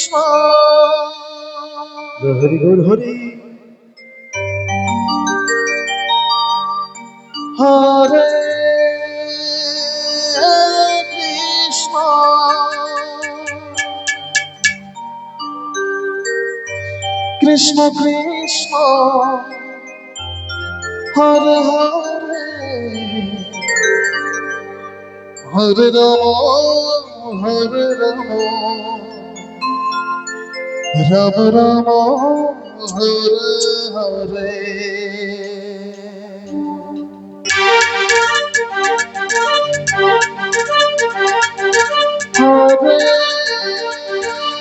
কৃষ্ণ হরি গৌর হরি হরে কৃষ্ণ কৃষ্ণ কৃষ্ণ হরে হরে হরে রাম রাম রাম হরে হরে হরে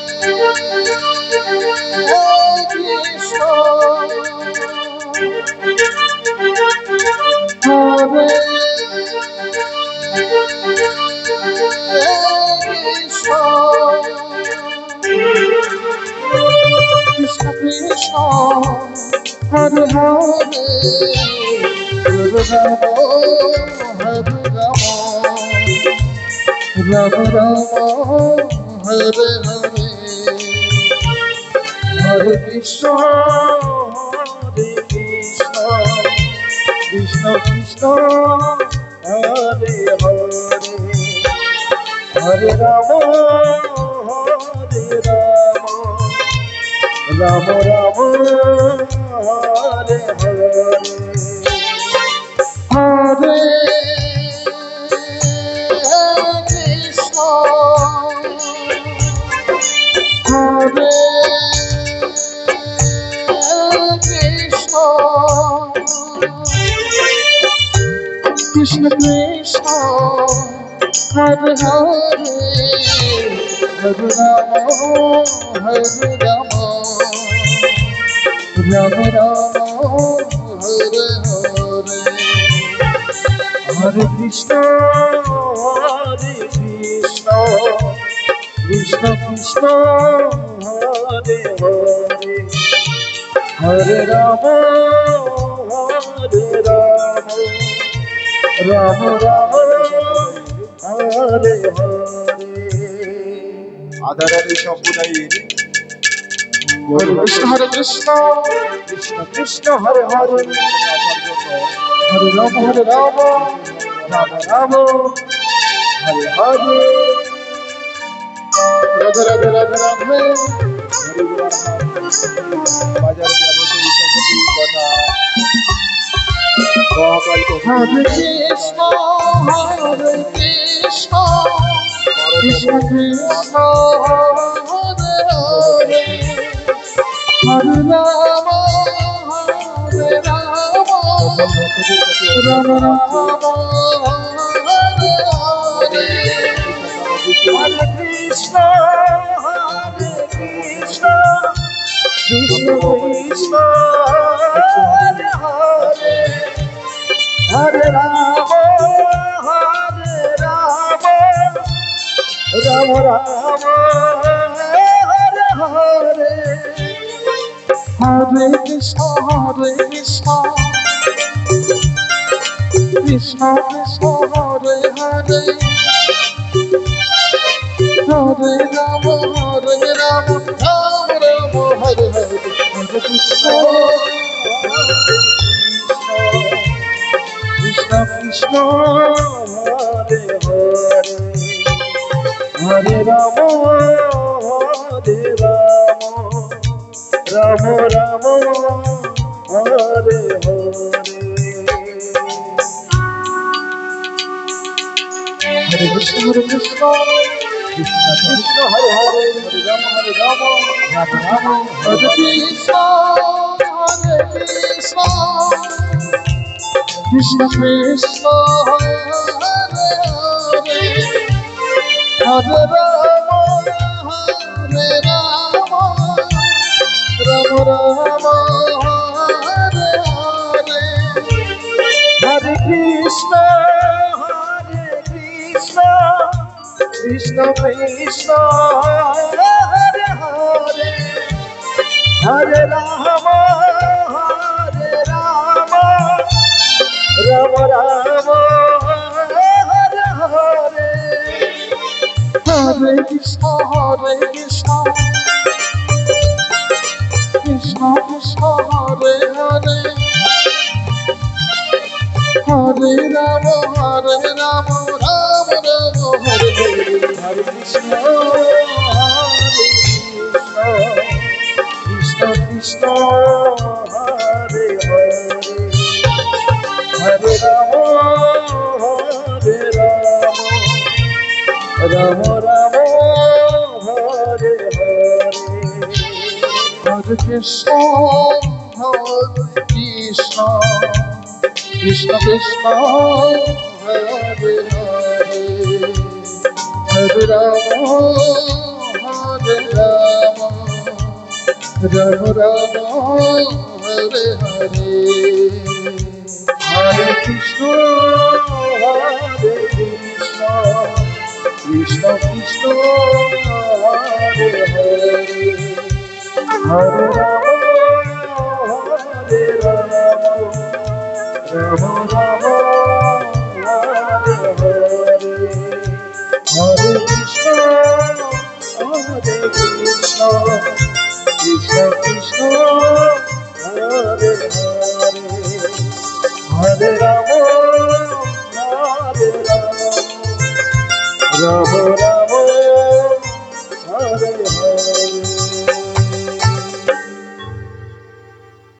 কৃষ্ণ হরে কৃষ্ণ কৃষ্ণ কৃষ্ণ হরে হরে হরে রাম রাম রাম হরে হরে হরে কৃষ্ণ কৃষ্ণ কৃষ্ণ হরে হরে হরে রাম রাম রাম হরে হরে হরে কৃষ্ণ হরে কৃষ্ণ কৃষ্ণ কৃষ্ণ হরে হরে হরে রাম রাম রাম হরে হরে হরে কৃষ্ণ কৃষ্ণ কৃষ্ণ হরে হরে হরে রাম রাম রাম হরে হরে আধারারি সম্প্রদায়ের হরে কৃষ্ণ কৃষ্ণ কৃষ্ণ হরে হরে হরে রাম রাম রাম হরে হরে রাধে রাধে রাধে রাধে বাজার ব্যবসায়ী সমিতির কথা মহাকাল হরে কৃষ্ণ কৃষ্ণ কৃষ্ণ হরে হরে হরে রাম রাম রাম হরে হরে হরে কৃষ্ণ কৃষ্ণ কৃষ্ণ হরে হরে হরে রাম রাম রাম হরে হরে হরে কৃষ্ণ কৃষ্ণ কৃষ্ণ হরে হরে হরে রাম রাম রাম হরে হরে হরে কৃষ্ণ কৃষ্ণ কৃষ্ণ হরে হরে হরে রাম রাম রাম হরে হরে হরে কৃষ্ণ কৃষ্ণ কৃষ্ণ হরে হরে হরে রাম রাম রাম হরে কৃষ্ণ কৃষ্ণ কৃষ্ণ হরে হরে হরে রাম রাম রাম হরে হরে হরে কৃষ্ণ কৃষ্ণ কৃষ্ণ হরে হরে হরে রাম রাম রাম হরে হরে হরে কৃষ্ণ রাম রাম রাম হরে হরে হরে কৃষ্ণ কৃষ্ণ কৃষ্ণ হরে হরে হরে রাম রাম রাম হরে হরে হরে কৃষ্ণ কৃষ্ণ কৃষ্ণ কৃষ্ণ হরে হরে হরে রাম রাম রাম হরে হরে হরে কৃষ্ণ কৃষ্ণ কৃষ্ণ হরে হরে হরে রাম রাম রাম হরে হরে হরে কৃষ্ণ কৃষ্ণ কৃষ্ণ হরে হরে হরে রাম রাম রাম